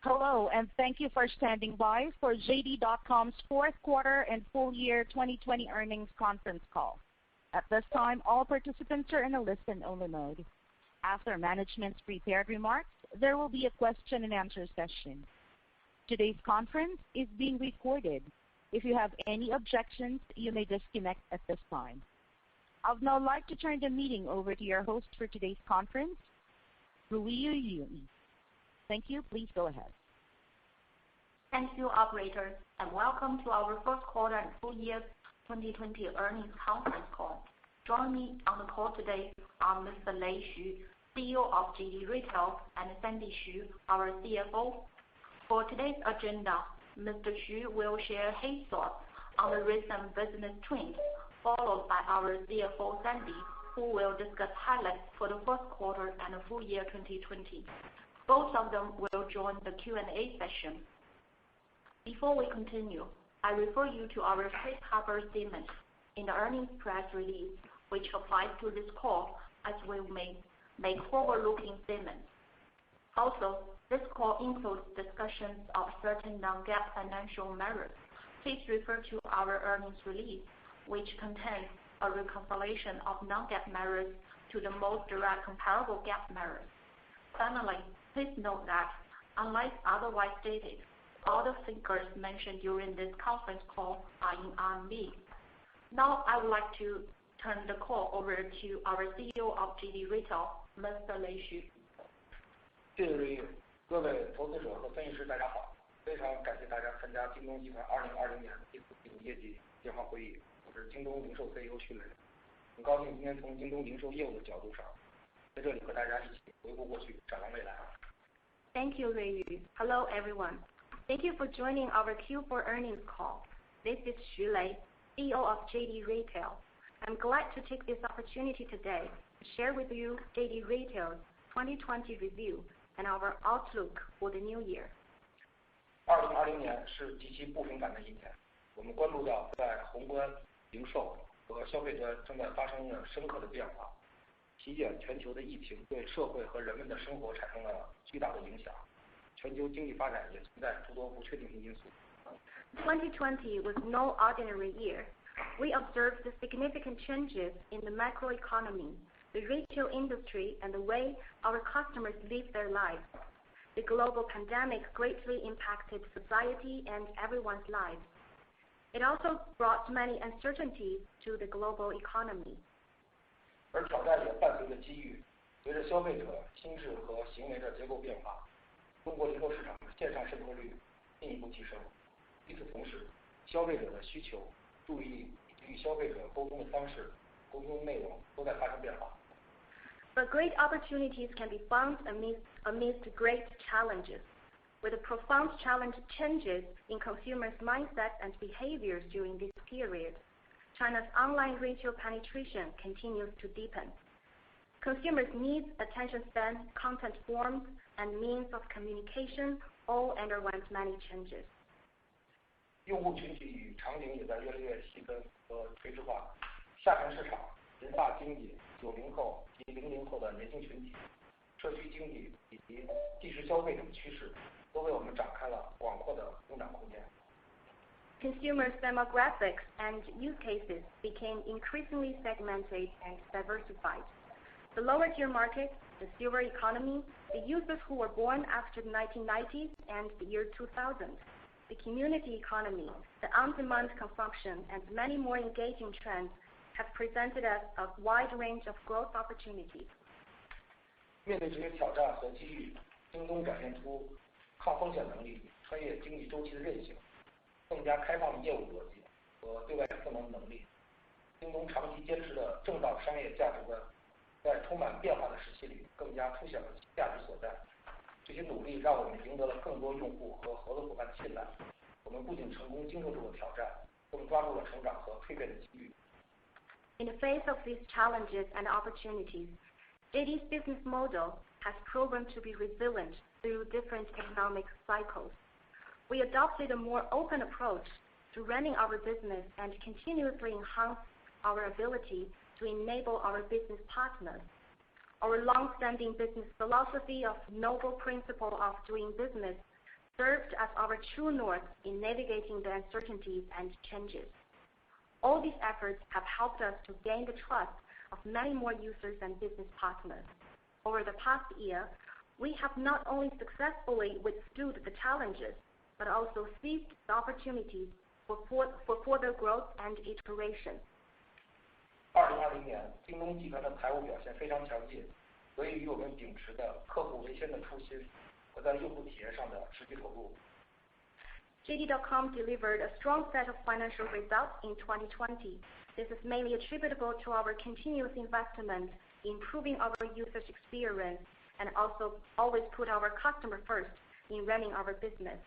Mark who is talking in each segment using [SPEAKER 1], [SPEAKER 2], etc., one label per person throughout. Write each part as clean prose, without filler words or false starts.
[SPEAKER 1] Hello, and thank you for standing by for JD.com's fourth quarter and full year 2020 earnings conference call. At this time, all participants are in a listen-only mode. After management's prepared remarks, there will be a question and answer session. Today's conference is being recorded. If you have any objections, you may disconnect at this time. I would now like to turn the meeting over to your host for today's conference, Ruiyu Li. Thank you. Please go ahead.
[SPEAKER 2] Thank you, operator, and welcome to our fourth quarter and full year 2020 earnings conference call. Joining me on the call today are Mr. Lei Xu, CEO of JD Retail, and Sandy Xu, our CFO. For today's agenda, Mr. Xu will share his thoughts on the recent business trends, followed by our CFO, Sandy, who will discuss highlights for the fourth quarter and the full year 2020. Both of them will join the Q&A session. Before we continue, I refer you to our safe harbor statement in the earnings press release, which applies to this call, as we may make forward-looking statements. Also, this call includes discussions of certain non-GAAP financial measures. Please refer to our earnings release, which contains a reconciliation of non-GAAP measures to the most direct comparable GAAP measures. Finally, please note that, unless otherwise stated, all the figures mentioned during this conference call are in RMB. Now, I would like to turn the call over to our CEO of JD Retail, Mr. Lei Xu.
[SPEAKER 3] 谢谢瑞玉，各位投资者和分析师大家好，非常感谢大家参加京东集团2020年第四季度业绩电话会议。我是京东零售 CEO 徐雷，很高兴今天从京东零售业务的角度上，在这里和大家一起回顾过去，展望未来。
[SPEAKER 2] Thank you, Ruiyu. Hello, everyone. Thank you for joining our Q4 earnings call. This is Xu Lei, CEO of JD Retail. I'm glad to take this opportunity today to share with you JD Retail's 2020 review and our outlook for the new year.
[SPEAKER 3] 2020年是极其不平凡的一年，我们关注到在宏观、零售和消费端正在发生了深刻的变化。席卷全球的疫情对社会和人们的生活产生了巨大的影响，全球经济发展也存在诸多不确定性因素。
[SPEAKER 2] 2020 was no ordinary year. We observed the significant changes in the macroeconomy, the retail industry, and the way our customers live their lives. The global pandemic greatly impacted society and everyone's lives. It also brought many uncertainties to the global economy.
[SPEAKER 3] 而挑战也伴随着机遇，随着消费者心智和行为的结构变化，中国零售市场的线上渗透率进一步提升。与此同时，消费者的需求、注意力以及与消费者沟通的方式、沟通内容都在发生变化。
[SPEAKER 2] But great opportunities can be found amidst great challenges. With the profound changes in consumers' mindset and behaviors during this period, China's online retail penetration continues to deepen. Consumers' needs, attention span, content forms, and means of communication all underwent many changes.
[SPEAKER 3] 用户群体与场景也在越来越细分和垂直化。下沉市场、银发经济、90后及00后的年轻群体、社区经济以及即时消费等趋势，都为我们展开了广阔的增长空间。
[SPEAKER 2] Consumers' demographics and use cases became increasingly segmented and diversified. The lower-tier market, the silver economy, the users who were born after the 1990s and the year 2000, the community economy, the on-demand consumption, and many more engaging trends have presented us a wide range of growth opportunities.
[SPEAKER 3] 面对这些挑战和机遇，京东展现出抗风险能力、穿越经济周期的韧性。更加开放的业务逻辑和对外赋能能力，京东长期坚持的正道商业价值观，在充满变化的时期里更加凸显了其价值所在。这些努力让我们赢得了更多用户和合作伙伴的信赖。我们不仅成功经受住了挑战，更抓住了成长和蜕变的机遇。
[SPEAKER 2] In the face of these challenges and opportunities, JD's business model has proven to be resilient through different economic cycles. We adopted a more open approach to running our business and continuously enhanced our ability to enable our business partners. Our long-standing business philosophy of noble principle of doing business served as our true north in navigating the uncertainties and changes. All these efforts have helped us to gain the trust of many more users and business partners. Over the past year, we have not only successfully withstood the challenges, but also seized the opportunities for further growth and iteration.
[SPEAKER 3] 2020年，京东集团的财务表现非常强劲，得益于我们秉持的客户为先的初心和在用户体验上的持续投入。
[SPEAKER 2] JD.com delivered a strong set of financial results in 2020. This is mainly attributable to our continuous investment in improving our users' experience and also always put our customer first in running our business.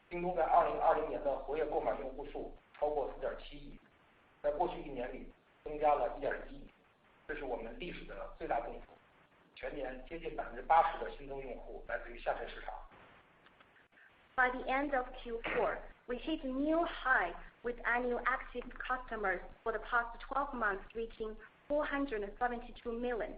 [SPEAKER 3] 京东在2020年的活跃购买用户数超过4.7亿，在过去1年里增加了1.1亿，这是我们历史的最大增幅。全年接近80%的新增用户来自于下沉市场。
[SPEAKER 2] By the end of Q4, we hit a new high with annual active customers for the past 12 months reaching 472 million.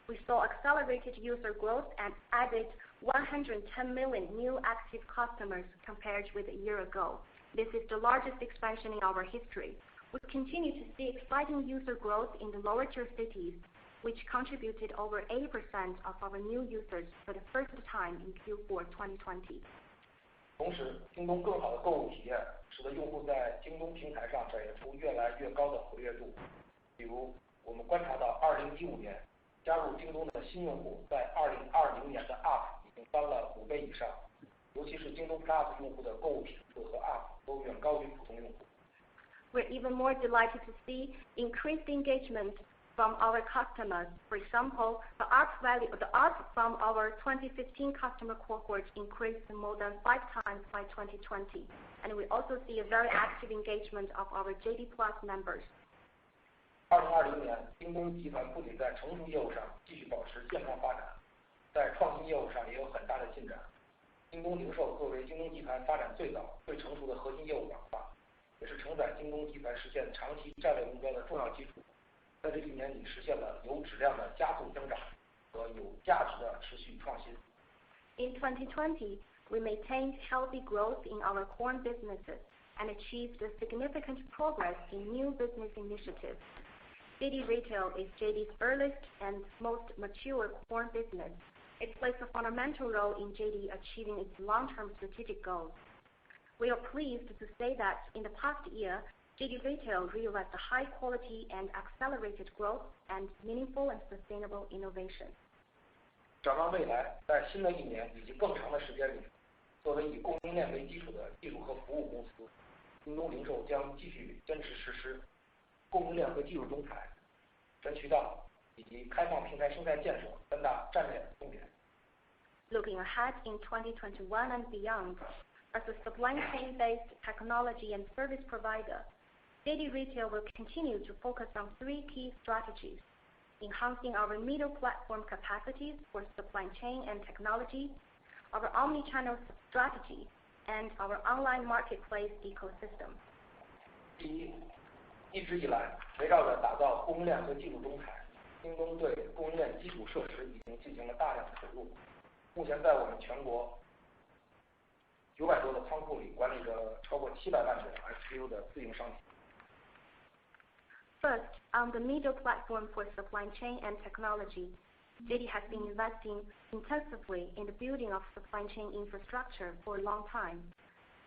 [SPEAKER 2] We saw accelerated user growth and added 110 million new active customers compared with a year ago. This is the largest expansion in our history. We continue to see exciting user growth in the lower tier cities, which contributed over 80% of our new users for the first time in Q4 2020.
[SPEAKER 3] 同时，京东更好的购物体验使得用户在京东平台上展现出越来越高的活跃度。比如，我们观察到2015年加入京东的新用户在2020年的 UP 已经翻了5倍以上，尤其是京东 Plus 用户的购物频次和 UP 都远高于普通用户。
[SPEAKER 2] We're even more delighted to see increased engagement from our customers. For example, the ARP from our 2015 customer cohort increased more than 5 times by 2020, and we also see a very active engagement of our JD Plus members.
[SPEAKER 3] 2020年，京东集团不仅在成熟业务上继续保持健康发展，在创新业务上也有很大的进展。京东零售作为京东集团发展最早、最成熟的核心业务板块，也是承载京东集团实现长期战略目标的重要基础。在这1年里实现了有质量的加速增长和有价值的持续创新。
[SPEAKER 2] In 2020, we maintained healthy growth in our core businesses and achieved a significant progress in new business initiatives. JD Retail is JD's earliest and most mature core business. It plays a fundamental role in JD achieving its long-term strategic goals. We are pleased to say that in the past year, JD Retail realized high quality and accelerated growth and meaningful and sustainable innovation.
[SPEAKER 3] 展望未来，在新的1年以及更长的时间里，作为以供应链为基础的技术和服务公司，京东零售将继续坚持实施供应链和技术中台、全渠道以及开放平台生态建设3大战略重点。
[SPEAKER 2] Looking ahead in 2021 and beyond, as a supply chain-based technology and service provider, JD Retail will continue to focus on 3 key strategies: enhancing our middle platform capacities for supply chain and technology, our omni-channel strategy, and our online marketplace ecosystem.
[SPEAKER 3] 第一，一直以来围绕着打造供应链和技术中台，京东对供应链基础设施已经进行了大量的投入。目前在我们全国900多的仓库里管理着超过700万种 SKU 的自营商品。
[SPEAKER 2] First, on the middle platform for supply chain and technology, JD has been investing intensively in the building of supply chain infrastructure for a long time.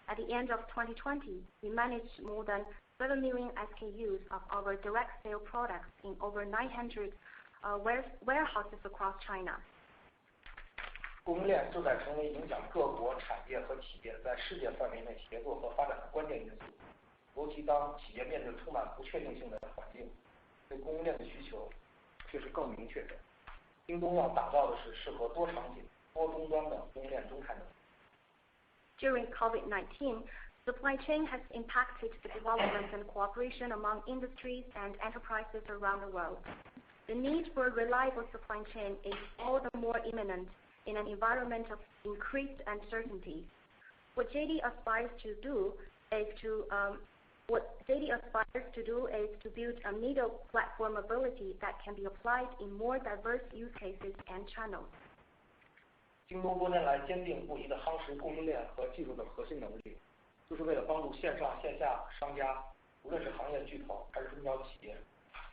[SPEAKER 2] At the end of 2020, we managed more than 7 million SKUs of our direct sale products in over 900 warehouses across China.
[SPEAKER 3] 供应链正在成为影响各国产业和企业在世界范围内协作和发展的关键因素。尤其当企业面对充满不确定性的环境，对供应链的需求却是更明确的。京东要打造的是适合多场景、多终端的供应链中台能力。
[SPEAKER 2] During COVID-19, supply chain has impacted the development and cooperation among industries and enterprises around the world. The need for a reliable supply chain is all the more imminent in an environment of increased uncertainty. What JD aspires to do is to build a middle platform ability that can be applied in more diverse use cases and channels.
[SPEAKER 3] 京东多年来坚定不移地夯实供应链和技术的核心能力，就是为了帮助线上线下商家，无论是行业巨头还是中小企业，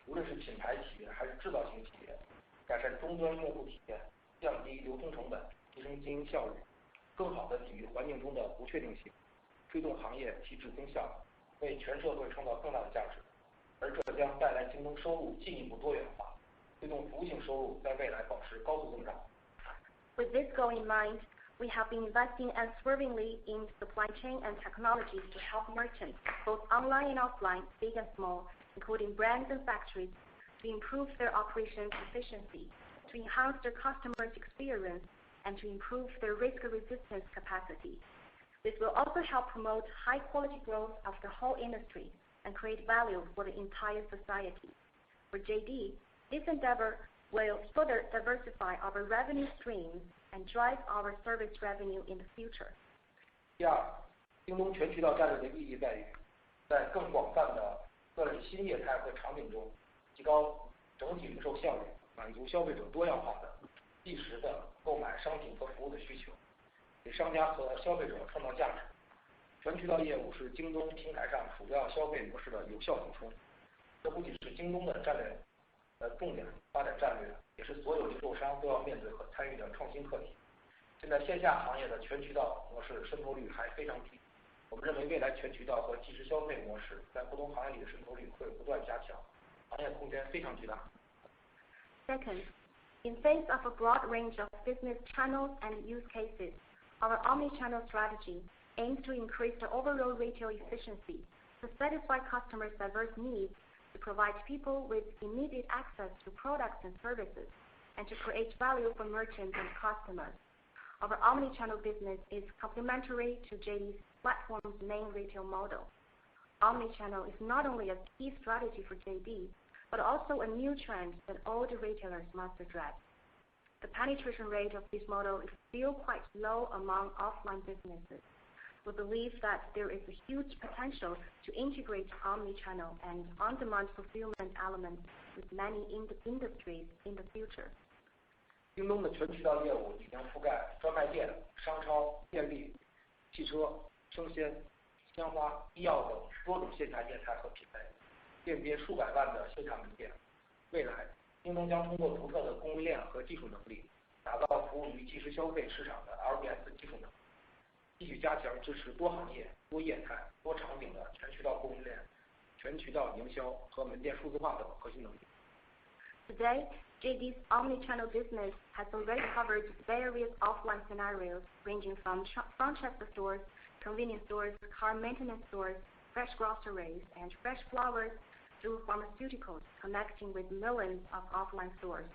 [SPEAKER 3] 无论是品牌企业还是制造型企业，改善终端用户体验，降低流通成本，提升经营效率，更好地抵御环境中的不确定性，推动行业提质增效，为全社会创造更大的价值。而这将带来京东收入进一步多元化，推动服务性收入在未来保持高速增长。
[SPEAKER 2] With this goal in mind, we have been investing unswervingly in supply chain and technologies to help merchants, both online and offline, big and small, including brands and factories, to improve their operations efficiency, to enhance their customers' experience, and to improve their risk resistance capacity. This will also help promote high-quality growth of the whole industry and create value for the entire society. For JD, this endeavor will further diversify our revenue streams and drive our service revenue in the future.
[SPEAKER 3] 第二，京东全渠道战略的意义在于，在更广泛的各类新业态和场景中，提高整体零售效率，满足消费者多样化的、即时的购买商品和服务的需求，给商家和消费者创造价值。全渠道业务是京东平台上主要消费模式的有效补充，这不仅是京东的战略重点发展战略，也是所有零售商都要面对和参与的创新课题。现在线下行业的全渠道模式渗透率还非常低，我们认为未来全渠道和即时消费模式在不同行业里的渗透率会不断加强，行业空间非常巨大。
[SPEAKER 2] Second, in face of a broad range of business channels and use cases, our omni-channel strategy aims to increase the overall retail efficiency, to satisfy customers' diverse needs, to provide people with immediate access to products and services, and to create value for merchants and customers. Our omni-channel business is complementary to JD's platform's main retail model. Omni-channel is not only a key strategy for JD, but also a new trend that all the retailers must address. The penetration rate of this model is still quite low among offline businesses. We believe that there is a huge potential to integrate omni-channel and on-demand fulfillment elements with many industries in the future.
[SPEAKER 3] 京东的全渠道业务已经覆盖专卖店、商超、便利、汽车、生鲜、鲜花、医药等多种线下业态和品类，遍别数百万的线下门店。未来，京东将通过独特的供应链和技术能力，打造服务于即时消费市场的 RBS 技术能力，继续加强支持多行业、多业态、多场景的全渠道供应链、全渠道营销和门店数字化等核心能力。
[SPEAKER 2] Today, JD's omni-channel business has already covered various offline scenarios ranging from Franchisor stores, convenience stores, car maintenance stores, fresh groceries, and fresh flowers through pharmaceuticals, connecting with millions of offline stores.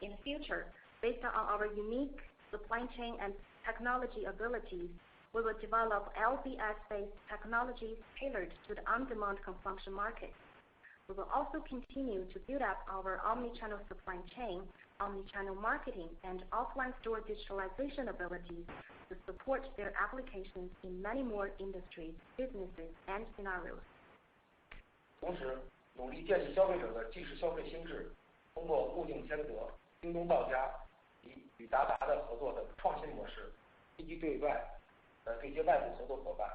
[SPEAKER 2] In the future, based on our unique supply chain and technology abilities, we will develop LBS-based technologies tailored to the on-demand consumption market. We will also continue to build up our omni-channel supply chain, omni-channel marketing, and offline store digitalization abilities to support their applications in many more industries, businesses, and scenarios.
[SPEAKER 3] 同时，努力建立消费者的即时消费心智，通过物竞天择、京东到家与达达的合作的创新模式，积极对接外部合作伙伴。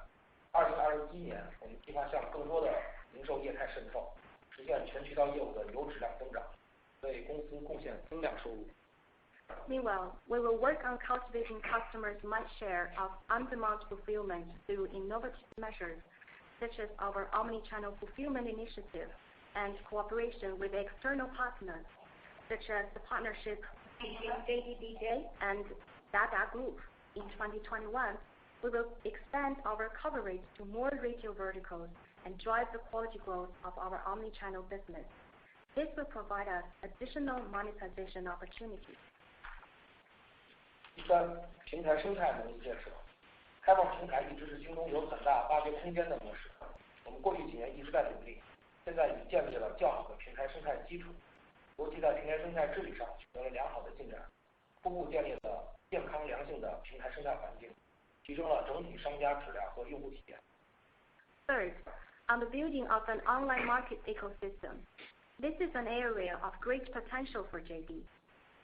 [SPEAKER 3] 2021年，我们计划向更多的零售业态渗透，实现全渠道业务的有质量增长，为公司贡献增量收入。
[SPEAKER 2] Meanwhile, we will work on cultivating customers' mindshare of on-demand fulfillment through innovative measures, such as our omni-channel fulfillment initiative and cooperation with external partners, such as the partnership between JDDJ and Dada Group. In 2021, we will expand our coverage to more retail verticals and drive the quality growth of our omni-channel business. This will provide us additional monetization opportunities.
[SPEAKER 3] 第三，平台生态能力建设。开放平台一直是京东有很大挖掘空间的模式。我们过去几年一直在努力，现在已建立了较好的平台生态基础，尤其在平台生态治理上取得了良好的进展，初步建立了健康良性的平台生态环境，提升了整体商家质量和用户体验。
[SPEAKER 2] Third, on the building of an online market ecosystem. This is an area of great potential for JD.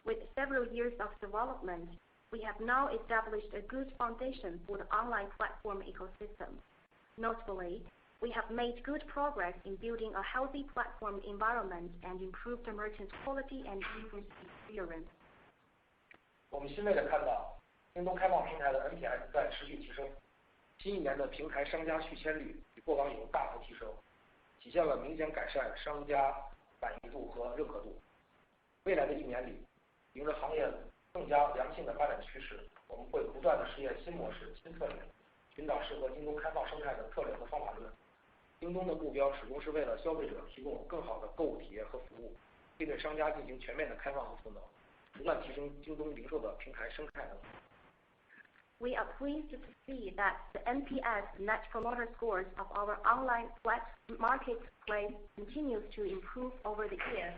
[SPEAKER 2] With several years of development,
[SPEAKER 4] we have now established a good foundation for the online platform ecosystem. Notably, we have made good progress in building a healthy platform environment and improved the merchant quality and user experience.
[SPEAKER 3] 我们欣慰地看到，京东开放平台的 NPS 在持续提升，新一年的平台商家续签率比过往有大幅提升，体现了明显改善商家满意度和认可度。未来的一年里，迎着行业更加良性的发展趋势，我们会不断地试验新模式、新策略，寻找适合京东开放生态的策略和方法论。京东的目标始终是为了消费者提供更好的购物体验和服务，并对商家进行全面的开放和赋能，不断提升京东零售的平台生态能力。
[SPEAKER 4] We are pleased to see that the NPS Net Promoter Scores of our online marketplace continues to improve over the year.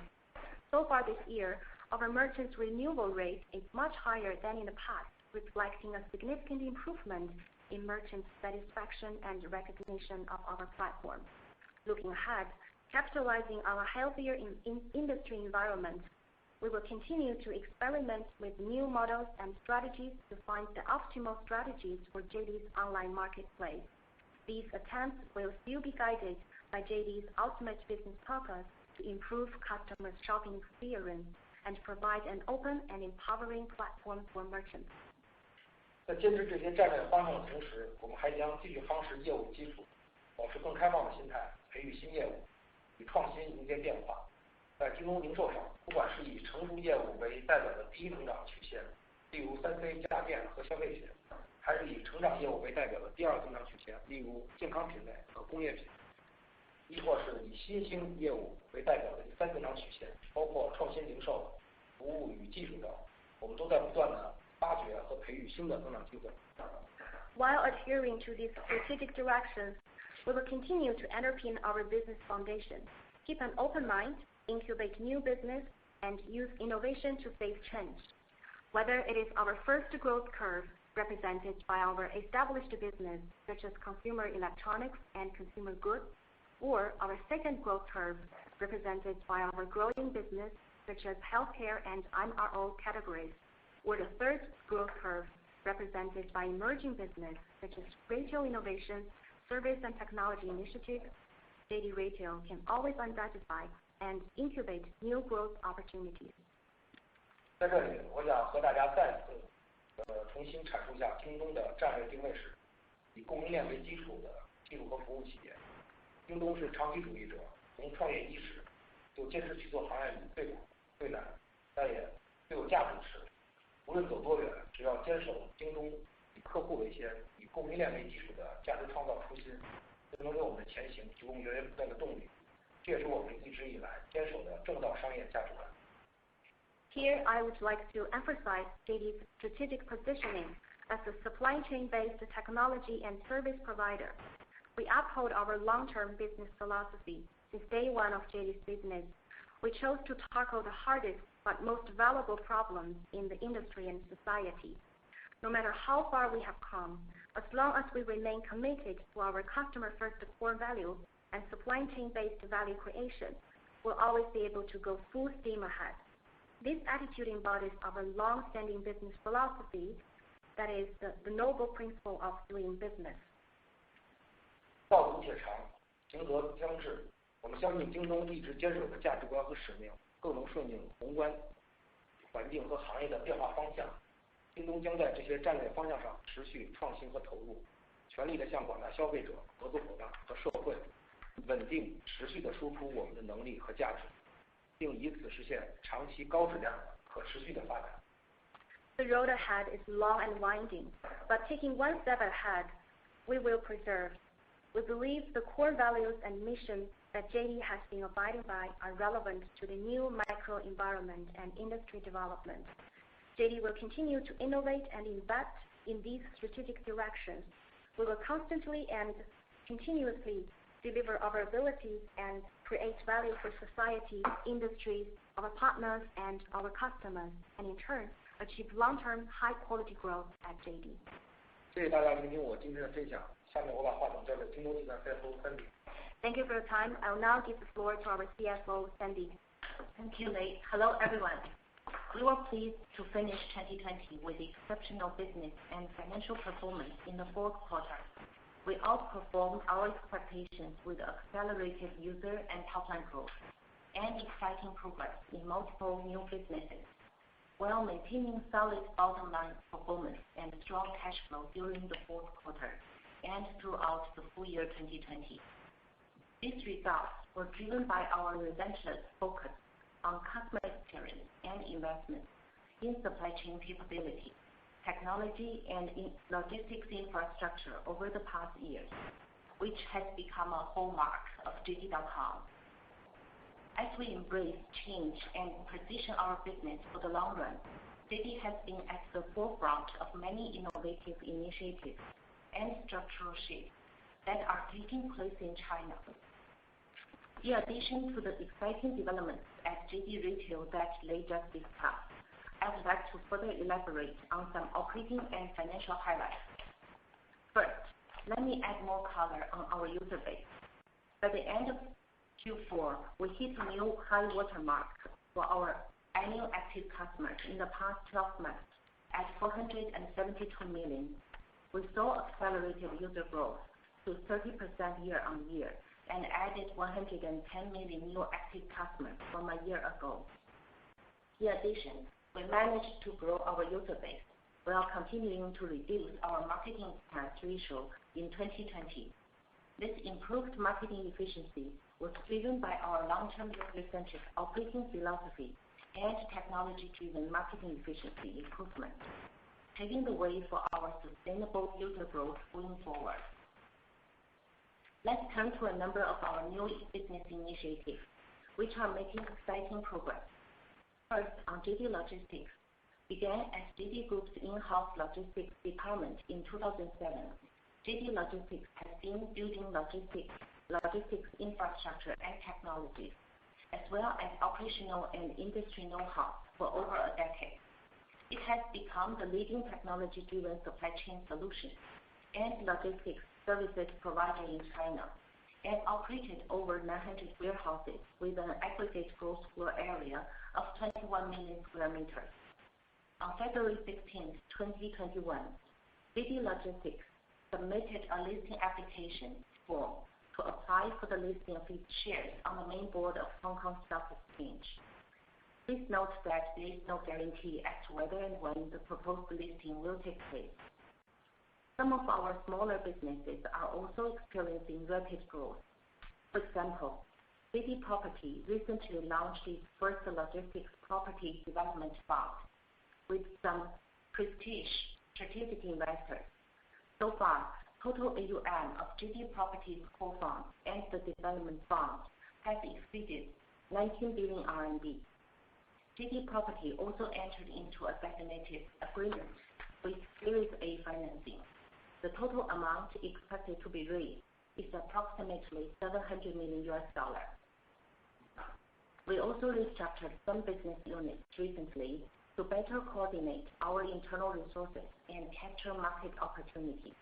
[SPEAKER 4] So far this year, our merchants' renewal rate is much higher than in the past, reflecting a significant improvement in merchant satisfaction and recognition of our platform. Looking ahead, capitalizing on a healthier industry environment, we will continue to experiment with new models and strategies to find the optimal strategies for JD's online marketplace. These attempts will still be guided by JD's ultimate business purpose to improve customers' shopping experience and provide an open and empowering platform for merchants.
[SPEAKER 3] 在坚持这些战略方向的同时，我们还将继续夯实业务基础，保持更开放的心态，培育新业务，以创新迎接变化。在京东零售上，不管是以成熟业务为代表的第一增长曲线，例如3C 家电和消费品，还是以成长业务为代表的第二增长曲线，例如健康品类和工业品，亦或是以新兴业务为代表的第三增长曲线，包括创新零售、服务与技术等，我们都在不断的发掘和培育新的增长机会。
[SPEAKER 4] While adhering to these strategic directions, we will continue to underpin our business foundation, keep an open mind, incubate new business, and use innovation to face change. Whether it is our first growth curve represented by our established business such as consumer electronics and consumer goods, or our second growth curve represented by our growing business such as healthcare and MRO categories, or the third growth curve represented by emerging business such as retail innovation, service and technology initiatives, JD Retail can always identify and incubate new growth opportunities.
[SPEAKER 3] 在这里，我想和大家再次重新阐述一下京东的战略定位是以供应链为基础的技术和服务企业。京东是长期主义者，从创业伊始就坚持去做行业里最苦、最难，但也最有价值的事。无论走多远，只要坚守京东以客户为先、以供应链为基础的价值创造初心，就能给我们的前行提供源源不断的动力。这也是我们一直以来坚守的正道商业价值观。
[SPEAKER 4] Here, I would like to emphasize JD's strategic positioning as a supply chain-based technology and service provider. We uphold our long-term business philosophy. Since day one of JD's business, we chose to tackle the hardest but most valuable problems in the industry and society. No matter how far we have come, as long as we remain committed to our customer-first core value and supply chain-based value creation, we'll always be able to go full steam ahead. This attitude embodies our long-standing business philosophy, that is the noble principle of doing business.
[SPEAKER 3] 道阻且长，行则将至。我们相信京东一直坚守的价值观和使命，更能顺应宏观环境和行业的变化方向。京东将在这些战略方向上持续创新和投入，全力地向广大消费者、合作伙伴和社会稳定持续地输出我们的能力和价值，并以此实现长期高质量的可持续的发展。
[SPEAKER 4] The road ahead is long and winding, but taking one step ahead, we will persevere. We believe the core values and mission that JD has been abiding by are relevant to the new macro environment and industry development. JD will continue to innovate and invest in these strategic directions. We will constantly and continuously deliver our abilities and create value for society, industries, our partners, and our customers, and in turn, achieve long-term high-quality growth at JD.
[SPEAKER 3] 谢谢大家聆听我今天的分享。下面我把话筒交给京东集团 CFO Sandy。Thank
[SPEAKER 4] you for your time. I will now give the floor to our CFO, Sandy.
[SPEAKER 2] Thank you, Lei. Hello, everyone. We were pleased to finish 2020 with exceptional business and financial performance in the fourth quarter. We outperformed our expectations with accelerated user and top-line growth and exciting progress in multiple new businesses, while maintaining solid bottom-line performance and strong cash flow during the fourth quarter and throughout the full year 2020. These results were driven by our relentless focus on customer experience and investment in supply chain capability, technology, and in logistics infrastructure over the past years, which has become a hallmark of JD.com. As we embrace change and position our business for the long run, JD has been at the forefront of many innovative initiatives and structural shifts that are taking place in China. In addition to the exciting developments at JD Retail that Lei just discussed, I would like to further elaborate on some operating and financial highlights. First, let me add more color on our user base. By the end of Q4, we hit a new high watermark for our annual active customers in the past 12 months at 472 million. We saw accelerated user growth to 30% year-on-year and added 110 million new active customers from a year ago. In addition, we managed to grow our user base while continuing to reduce our marketing expense ratio in 2020. This improved marketing efficiency was driven by our long-term user-centric operating philosophy and technology-driven marketing efficiency improvement, paving the way for our sustainable user growth going forward. Let's turn to a number of our new business initiatives, which are making exciting progress. First, on JD Logistics. Began as JD Group's in-house logistics department in 2007, JD Logistics has been building logistics infrastructure and technologies, as well as operational and industry know-how for over a decade. It has become the leading technology-driven supply chain solution and logistics services provider in China, and operated over 900 warehouses with an aggregate gross floor area of 21 million square meters. On February 16, 2021, JD Logistics submitted a listing application form to apply for the listing of its shares on the main board of Hong Kong Stock Exchange. Please note that there is no guarantee as to whether and when the proposed listing will take place. Some of our smaller businesses are also experiencing rapid growth. For example, JD Property recently launched its first logistics property development fund with some prestige strategic investors. So far, total AUM of JD Property's core fund and the development fund has exceeded 19 billion RMB. JD Property also entered into a definitive agreement with Series A financing. The total amount expected to be raised is approximately $700 million. We also restructured some business units recently to better coordinate our internal resources and capture market opportunities.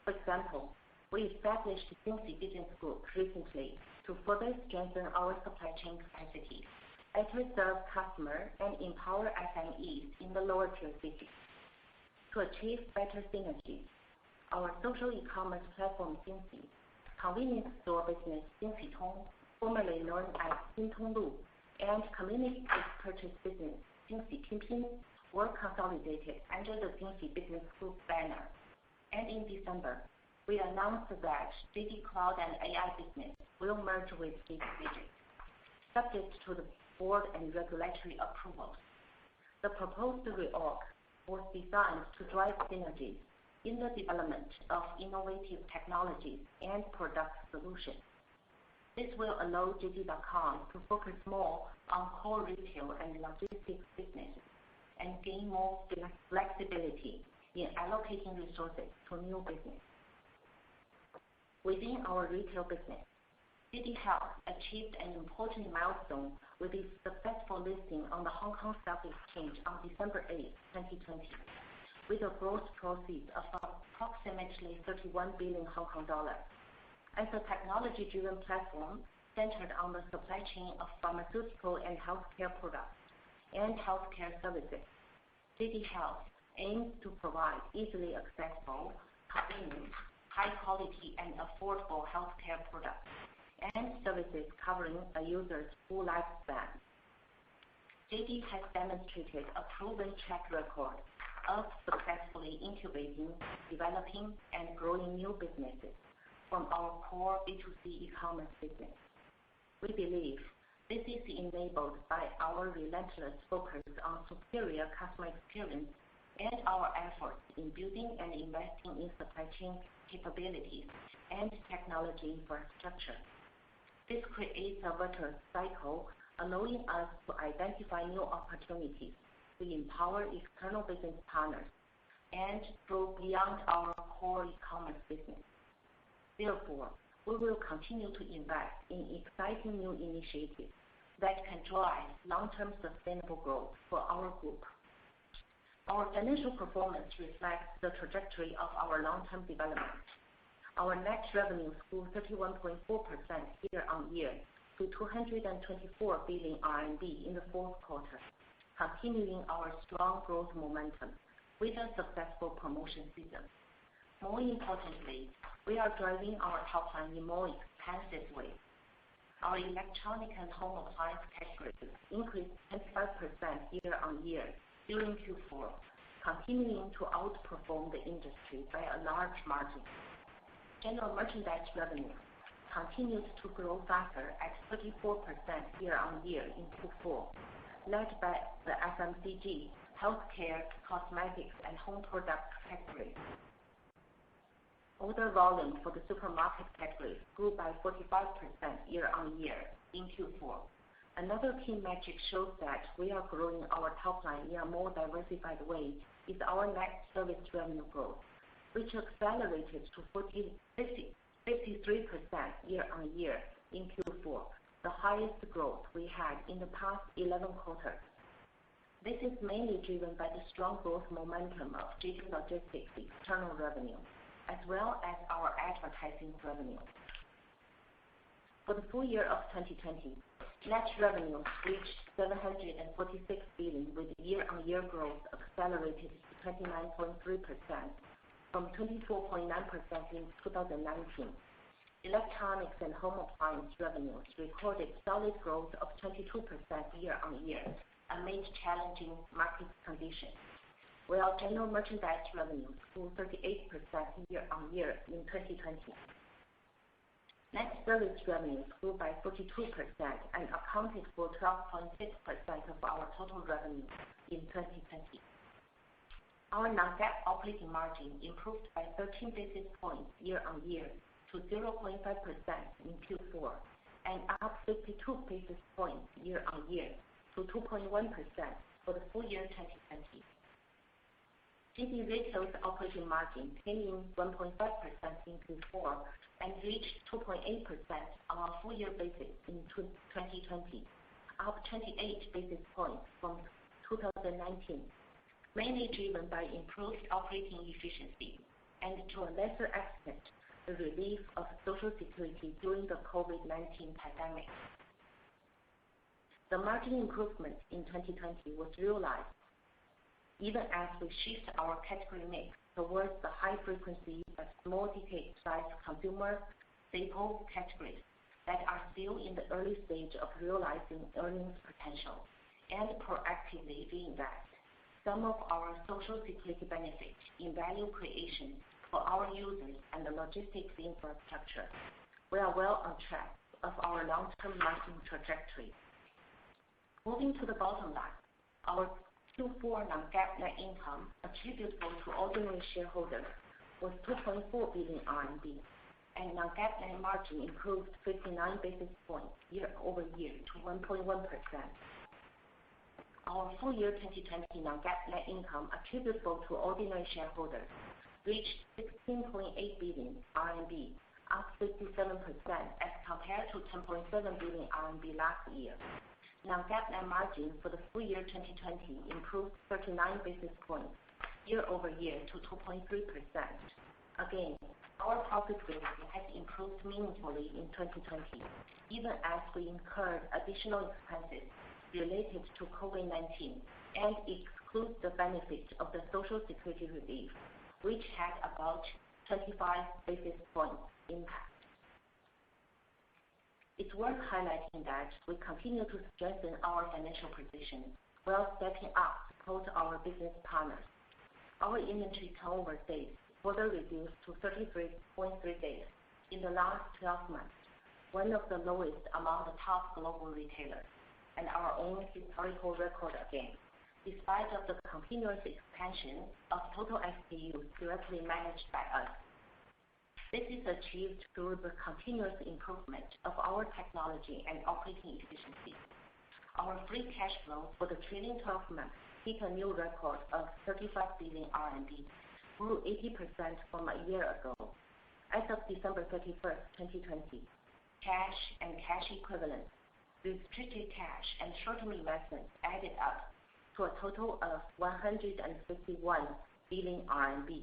[SPEAKER 2] For example, we established Jingxi Business Group recently to further strengthen our supply chain capacity, better serve customers, and empower SMEs in the lower tier cities. To achieve better synergies, our social e-commerce platform Jingxi, convenience store business Jingxi Tong, formerly known as Jintonglu, and community-based purchase business Jingxi Pinpin were consolidated under the Jingxi Business Group banner. And in December, we announced that JD Cloud and AI business will merge with JD Digit, subject to the board and regulatory approvals. The proposed reorg was designed to drive synergies in the development of innovative technologies and product solutions. This will allow JD.com to focus more on core retail and logistics businesses and gain more flexibility in allocating resources to new business. Within our retail business, JD Health achieved an important milestone with its successful listing on the Hong Kong Stock Exchange on December 8, 2020, with a gross proceeds of approximately 31 billion Hong Kong dollars. As a technology-driven platform centered on the supply chain of pharmaceutical and healthcare products, and healthcare services. JD Health aims to provide easily accessible, convenient, high quality, and affordable healthcare products and services covering a user's full lifespan. JD has demonstrated a proven track record of successfully incubating, developing, and growing new businesses from our core B2C e-commerce business. We believe this is enabled by our relentless focus on superior customer experience and our efforts in building and investing in supply chain capabilities and technology infrastructure. This creates a virtuous cycle, allowing us to identify new opportunities to empower external business partners and grow beyond our core e-commerce business. Therefore, we will continue to invest in exciting new initiatives that can drive long-term sustainable growth for our group. Our financial performance reflects the trajectory of our long-term development. Our net revenues grew 31.4% year-on-year to 224 billion RMB in the fourth quarter, continuing our strong growth momentum with a successful promotion season. More importantly, we are driving our top line in more expansive ways. Our electronic and home appliance categories increased 25% year-on-year during Q4, continuing to outperform the industry by a large margin. General merchandise revenue continued to grow faster at 34% year-on-year in Q4, led by the FMCG, healthcare, cosmetics, and home product categories. Order volume for the supermarket category grew by 45% year-on-year in Q4. Another key metric shows that we are growing our top line in a more diversified way is our net service revenue growth, which accelerated to 53% year-on-year in Q4, the highest growth we had in the past 11 quarters. This is mainly driven by the strong growth momentum of JD Logistics external revenue, as well as our advertising revenue. For the full year of 2020, net revenue reached 746 billion with year-on-year growth accelerated to 29.3% from 24.9% in 2019. Electronics and home appliance revenues recorded solid growth of 22% year-on-year amid challenging market conditions, while general merchandise revenues grew 38% year-on-year in 2020. Net service revenues grew by 42% and accounted for 12.6% of our total revenue in 2020. Our non-GAAP operating margin improved by 13 basis points year-on-year to 0.5% in Q4 and up 52 basis points year-on-year to 2.1% for the full year 2020. JD Retail's operating margin came in 1.5% in Q4 and reached 2.8% on a full year basis in 2020, up 28 basis points from 2019, mainly driven by improved operating efficiency and to a lesser extent, the relief of social security during the COVID-19 pandemic. The margin improvement in 2020 was realized even as we shift our category mix towards the high frequency but small ticket size consumer staple categories that are still in the early stage of realizing earnings potential and proactively reinvest some of our social security benefits in value creation for our users and the logistics infrastructure. We are well on track of our long-term margin trajectory. Moving to the bottom line, our Q4 non-GAAP net income attributable to ordinary shareholders was 2.4 billion RMB, and non-GAAP net margin improved 59 basis points year-over-year to 1.1%. Our full year 2020 non-GAAP net income attributable to ordinary shareholders reached 16.8 billion RMB, up 57% as compared to 10.7 billion RMB last year. Non-GAAP net margin for the full year 2020 improved 39 basis points year-over-year to 2.3%. Again, our profitability has improved meaningfully in 2020, even as we incurred additional expenses
[SPEAKER 4] related to COVID-19 and excludes the benefit of the Social Security relief, which had about 25 basis points impact. It's worth highlighting that we continue to strengthen our financial position while stepping up to support our business partners. Our inventory turnover days further reduced to 33.3 days in the last 12 months, one of the lowest among the top global retailers, and our own historical record again, despite of the continuous expansion of total SKUs directly managed by us. This is achieved through the continuous improvement of our technology and operating efficiency. Our free cash flow for the trailing 12 months hit a new record of 35 billion RMB, grew 80% from a year ago. As of December 31st, 2020, cash and cash equivalents, restricted cash and short-term investments added up to a total of 151 billion RMB.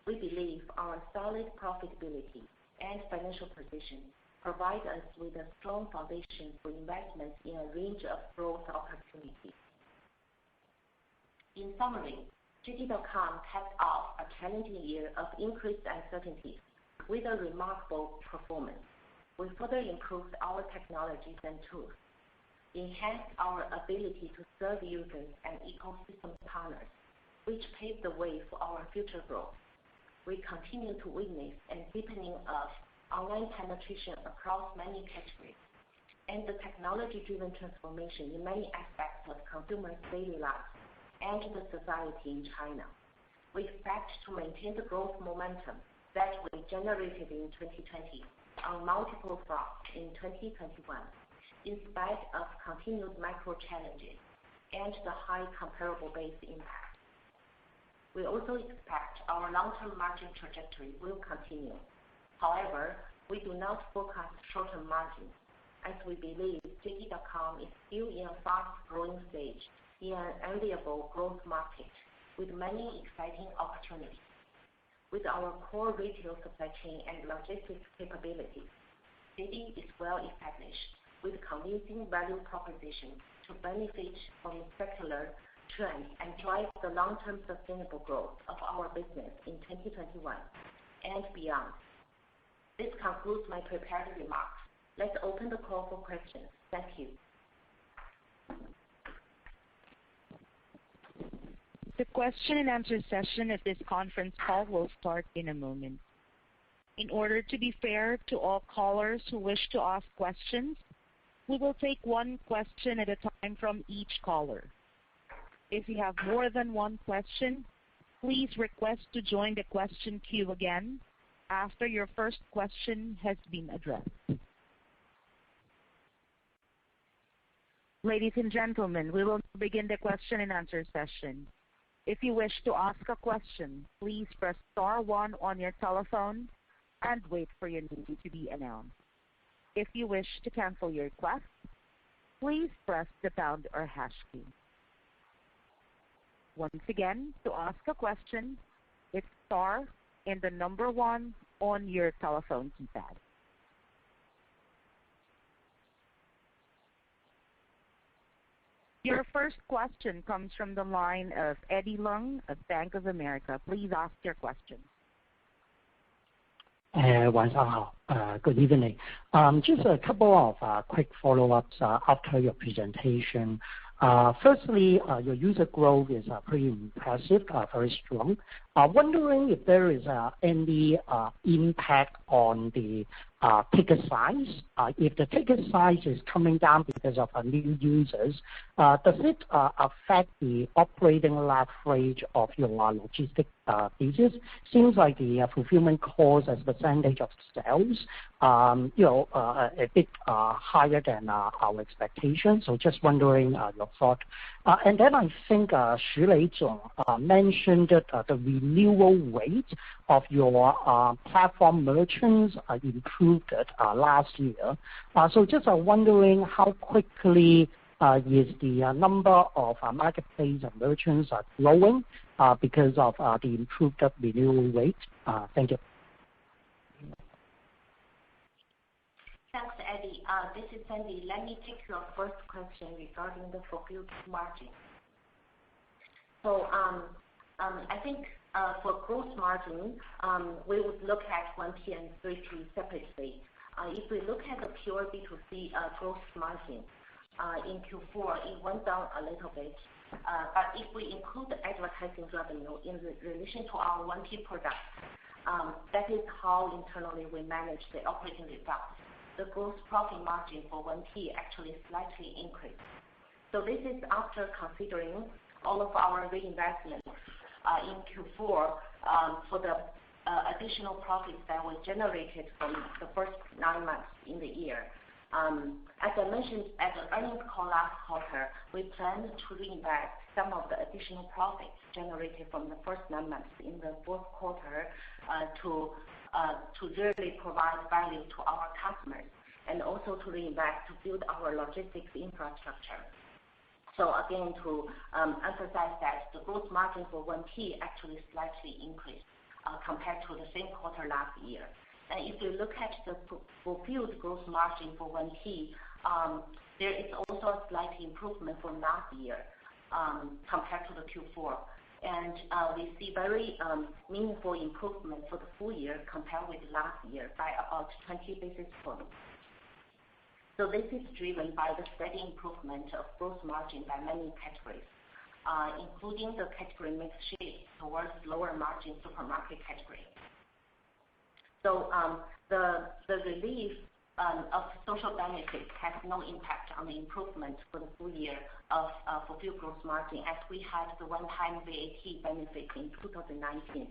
[SPEAKER 4] We believe our solid profitability and financial position provide us with a strong foundation for investments in a range of growth opportunities. In summary, JD.com capped off a challenging year of increased uncertainties with a remarkable performance. We further improved our technologies and tools, enhanced our ability to serve users and ecosystem partners, which paved the way for our future growth. We continue to witness a deepening of online penetration across many categories and the technology-driven transformation in many aspects of consumers' daily lives and the society in China. We expect to maintain the growth momentum that we generated in 2020 on multiple fronts in 2021, in spite of continued macro challenges and the high comparable base impact. We also expect our long-term margin trajectory will continue. However, we do not forecast short-term margins, as we believe JD.com is still in a fast-growing stage in an enviable growth market with many exciting opportunities. With our core retail supply chain and logistics capabilities, JD is well established with convincing value proposition to benefit from secular trends and drive the long-term sustainable growth of our business in 2021 and beyond. This concludes my prepared remarks. Let's open the call for questions. Thank you.
[SPEAKER 1] The question and answer session of this conference call will start in a moment. In order to be fair to all callers who wish to ask questions, we will take one question at a time from each caller. If you have more than one question, please request to join the question queue again after your first question has been addressed. Ladies and gentlemen, we will begin the question and answer session. If you wish to ask a question, please press *1 on your telephone and wait for your name to be announced. If you wish to cancel your request, please press the pound or hash key. Once again, to ask a question, it's star and the number 1 on your telephone keypad. Your first question comes from the line of Eddie Leung of Bank of America. Please ask your question.
[SPEAKER 5] 晚上好, good evening. Just a couple of quick follow-ups after your presentation. Firstly, your user growth is pretty impressive, very strong. Wondering if there is any impact on the ticket size. If the ticket size is coming down because of new users, does it affect the operating leverage of your logistic business? Seems like the fulfillment cost as percentage of sales, a bit higher than our expectations. So just wondering your thought. And then I think Xu Leizong mentioned that the renewal rate of your platform merchants improved last year. So just wondering how quickly is the number of marketplace merchants growing because of the improved renewal rate? Thank you.
[SPEAKER 2] Thanks, Eddie. this is Sandy. Let me take your first question regarding the fulfilled margin. So I think for gross margin, we would look at 1P and 3P separately. If we look at the pure B2C gross margin in Q4, it went down a little bit. But if we include the advertising revenue in relation to our 1P products, that is how internally we manage the operating results. The gross profit margin for 1P actually slightly increased. So this is after considering all of our reinvestments in Q4 for the additional profits that were generated from the first 9 months in the year. As I mentioned at the earnings call last quarter, we plan to reinvest some of the additional profits generated from the first 9 months in the fourth quarter to really provide value to our customers and also to reinvest to build our logistics infrastructure. So again, to emphasize that the gross margin for 1P actually slightly increased compared to the same quarter last year. And if you look at the fulfilled gross margin for 1P, there is also a slight improvement from last year compared to the Q4. And we see very meaningful improvement for the full year compared with last year by about 20 basis points. So this is driven by the steady improvement of gross margin by many categories, including the category mix shift towards lower margin supermarket category. So the relief of social benefits has no impact on the improvement for the full year of fulfilled gross margin, as we had the one-time VAT benefit in 2019.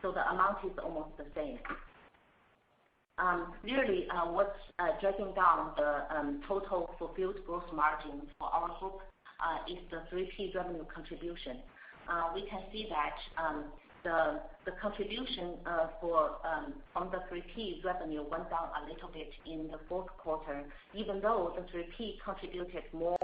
[SPEAKER 2] So the amount is almost the same. Really, what's dragging down the total fulfilled gross margin for our group is the 3P revenue contribution. We can see that the contribution from the 3P revenue went down a little bit in the fourth quarter, even though the 3P contributed more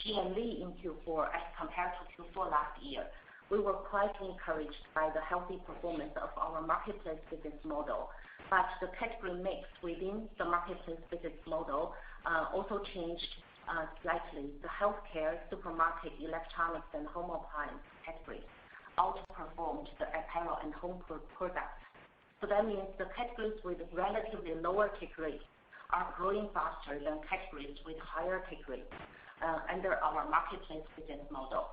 [SPEAKER 2] GMV in Q4 as compared to Q4 last year. We were quite encouraged by the healthy performance of our marketplace business model, but the category mix within the marketplace business model also changed slightly. The healthcare, supermarket, electronics, and home appliance categories outperformed the apparel and home products. So that means the categories with relatively lower take rates are growing faster than categories with higher take rates under our marketplace business model.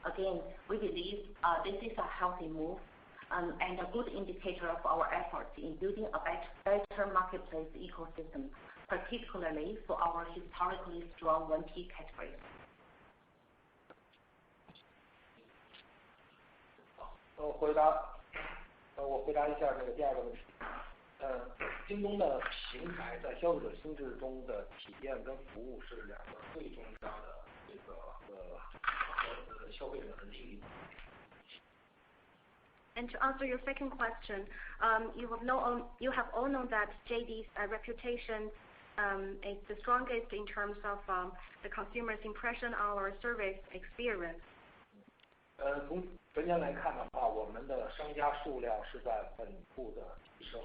[SPEAKER 2] Again, we believe this is a healthy move and a good indicator of our efforts in building a better marketplace ecosystem, particularly for our historically strong 1P categories.
[SPEAKER 3] 我回答一下这个第二个问题。京东的平台在消费者心智中的体验跟服务是两个最重要的这个消费者的利益。
[SPEAKER 4] And to answer your second question, you have all known that JD's reputation is the strongest in terms of the consumer's impression on our service experience.
[SPEAKER 3] 从全年来看的话，我们的商家数量是在稳步的提升。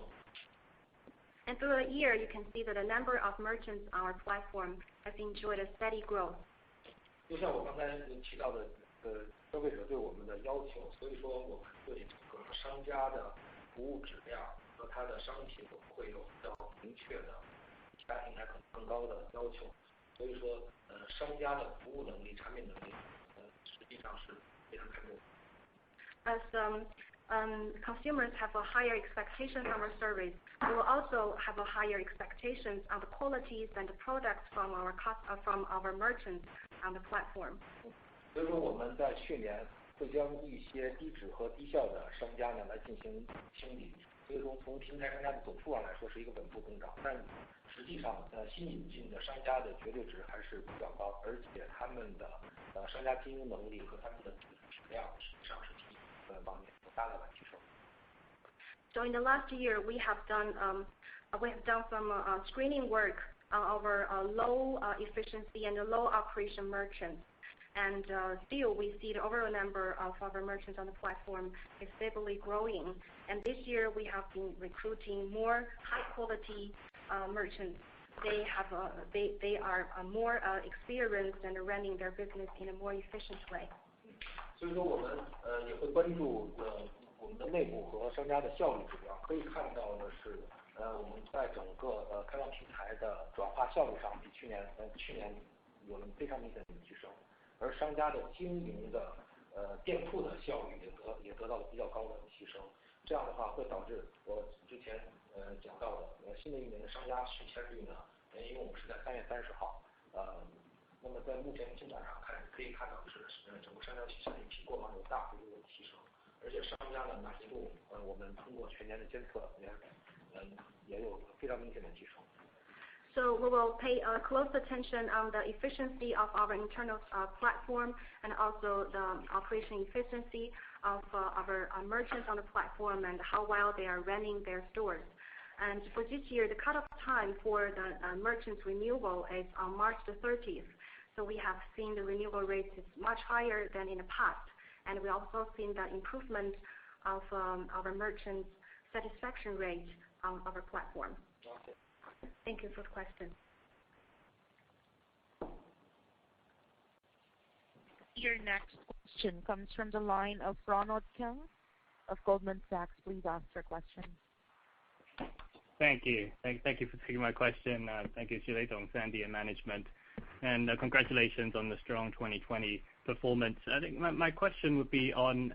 [SPEAKER 4] And through the year, you can see that the number of merchants on our platform has enjoyed a steady growth.
[SPEAKER 3] 就像我刚才提到的，消费者对我们的要求，所以说我们对这个商家的服务质量和他的商品都会有比较明确的其他平台可能更高的要求。所以说，商家的服务能力、产品能力，实际上是非常看重的。
[SPEAKER 4] As consumers have a higher expectation from our service, we will also have a higher expectations on the qualities and the products from our merchants on the platform.
[SPEAKER 3] 所以说我们在去年会将一些低质和低效的商家呢来进行清理，所以说从平台商家的总数上来说是一个稳步增长，但实际上新引进的商家的绝对值还是比较高，而且他们的商家经营能力和他们的质量实际上是提方面有大大的提升。
[SPEAKER 4] So in the last year, we have done some screening work on our low efficiency and low operation merchants. And still, we see the overall number of our merchants on the platform is stably growing. And this year, we have been recruiting more high-quality merchants they are more experienced and running their business in a more efficient way.
[SPEAKER 3] 所以说我们也会关注我们的内部和商家的效率指标，可以看到的是我们在整个开放平台的转化效率上比去年有了非常明显的提升，而商家的经营的店铺的效率也得到了比较高的提升。这样的话会导致我之前讲到的新的一年的商家续签率呢，因为我们是在3月30号，那么在目前进展上可以看到是整个商家续签率比过往有大幅度的提升，而且商家的满意度我们通过全年的监测也有非常明显的提升。
[SPEAKER 4] So we will pay close attention on the efficiency of our internal platform and also the operation efficiency of our merchants on the platform and how well they are running their stores. And for this year, the cutoff time for the merchants renewal is on March the 30th. So we have seen the renewal rate is much higher than in the past, and we also seen the improvement of our merchants' satisfaction rate on our platform.
[SPEAKER 3] Okay.
[SPEAKER 4] Thank you for the question.
[SPEAKER 1] Your next question comes from the line of Ronald Keung of Goldman Sachs. Please ask your question.
[SPEAKER 6] Thank you. Thank you for taking my question. Thank you, Xu Lei, Sandy, and management. And congratulations on the strong 2020 performance. I think my question would be on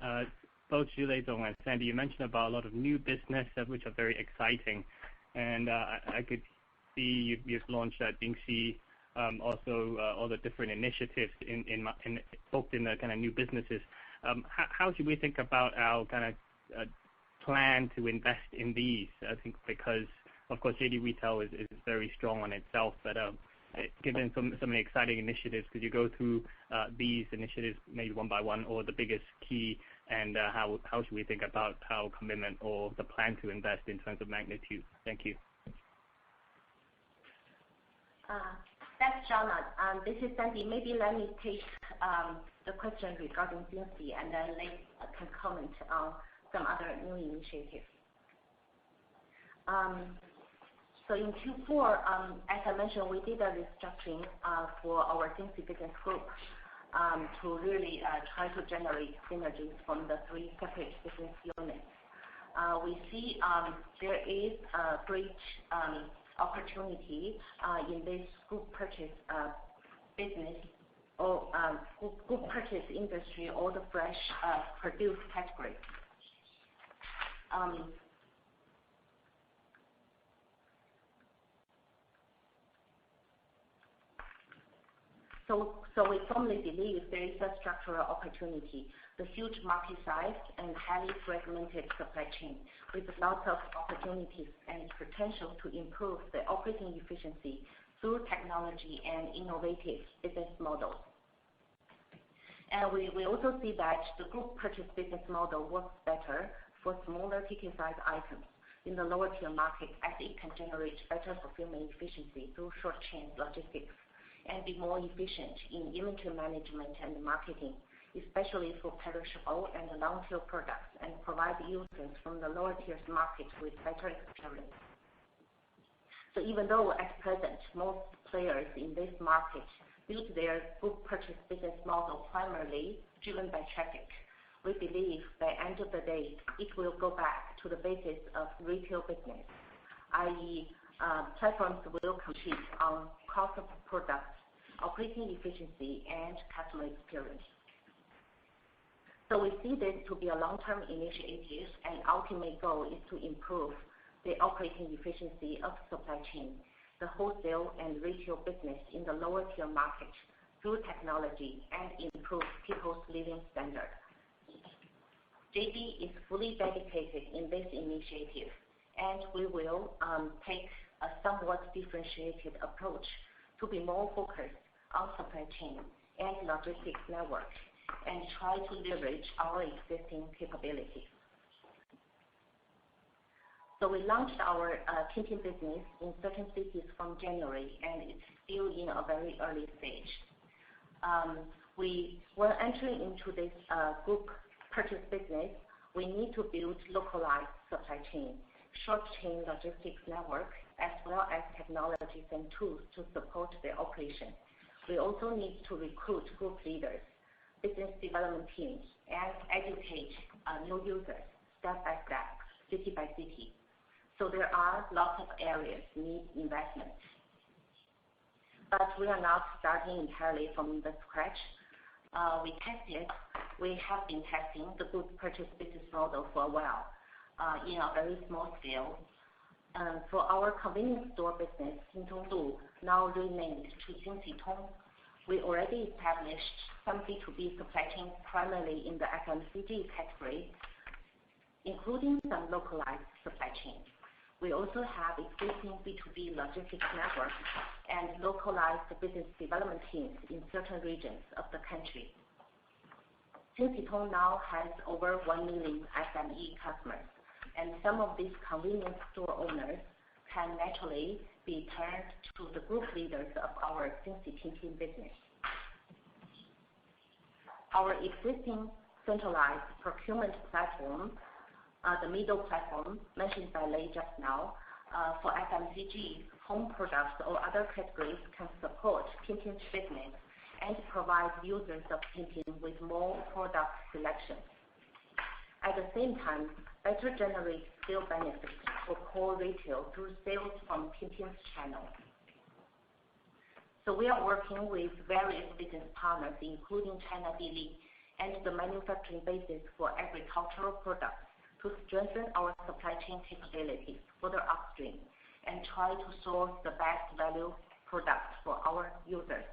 [SPEAKER 6] both Xu Lei and Sandy. You mentioned about a lot of new business, which are very exciting. And I could see you've launched at Bingxi, also all the different initiatives both in the kind of new businesses. How should we think about our kind of plan to invest in these? I think because, of course, JD Retail is very strong on itself, but given some of the exciting initiatives, could you go through these initiatives maybe one by one, or the biggest key, and how should we think about our commitment or the plan to invest in terms of magnitude? Thank you.
[SPEAKER 2] Thanks, Jonathan. This is Sandy. Maybe let me take the question regarding Bingxi, and then Lei can comment on some other new initiatives. So in Q4, as I mentioned, we did a restructuring for our Bingxi business group to really try to generate synergies from the 3 separate business units. We see there is a great opportunity in this group purchase business or group purchase industry or the fresh produce category. So we firmly believe there is a structural opportunity, the huge market size and highly fragmented supply chain with lots of opportunities and potential to improve the operating efficiency through technology and innovative business models. And we also see that the group purchase business model works better for smaller ticket size items in the lower tier market, as it can generate better fulfillment efficiency through short chain logistics and be more efficient in inventory management and marketing, especially for perishable and long-tail products, and provide users from the lower tier market with better experience. So even though at present most players in this market build their group purchase business model primarily driven by traffic, we believe by end of the day it will go back to the basis of retail business, i.e. platforms will compete on cost of products, operating efficiency, and customer experience. So we see this to be a long-term initiative, and ultimate goal is to improve the operating efficiency of supply chain, the wholesale and retail business in the lower tier market through technology, and improve people's living standards. JD is fully dedicated in this initiative, and we will take a somewhat differentiated approach to be more focused on supply chain and logistics network and try to leverage our existing capabilities. So we launched our Tiantian business in certain cities from January, and it's still in a very early stage. When entering into this group purchase business, we need to build localized supply chain
[SPEAKER 4] short-chain logistics network, as well as technologies and tools to support their operation. We also need to recruit group leaders, business development teams, and educate new users step by step, city by city. So there are lots of areas need investment. But we are not starting entirely from the scratch. We have been testing the group purchase business model for a while in a very small scale. For our convenience store business, Jingtonglu, now renamed to Jingxitong, we already established some B2B supply chain primarily in the FMCG category, including some localized supply chain. We also have existing B2B logistics network and localized business development teams in certain regions of the country. Jingxitong now has over 1 million SME customers, and some of these convenience store owners can naturally be turned to the group leaders of our Jingxi Pinpin business. Our existing centralized procurement platform, the middle platform mentioned by Lei just now, for FMCG, home products, or other categories can support Pinpin's business and provide users of Pinpin with more product selection. At the same time, better generate scale benefits for core retail through sales from Pinpin's channel. So we are working with various business partners, including China Dili and the manufacturing basis for agricultural products, to strengthen our supply chain capabilities further upstream and try to source the best value products for our users.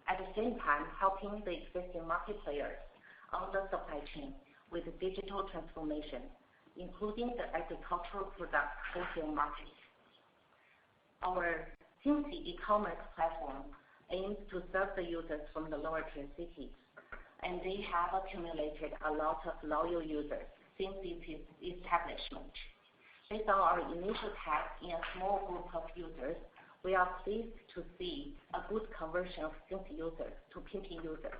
[SPEAKER 4] At the same time, helping the existing market players on the supply chain with digital transformation, including the agricultural product wholesale market. Our Jingxi e-commerce platform aims to serve the users from the lower tier cities, and they have accumulated a lot of loyal users since its establishment. Based on our initial test in a small group of users, we are pleased to see a good conversion of Jingxi users to Pinpin users.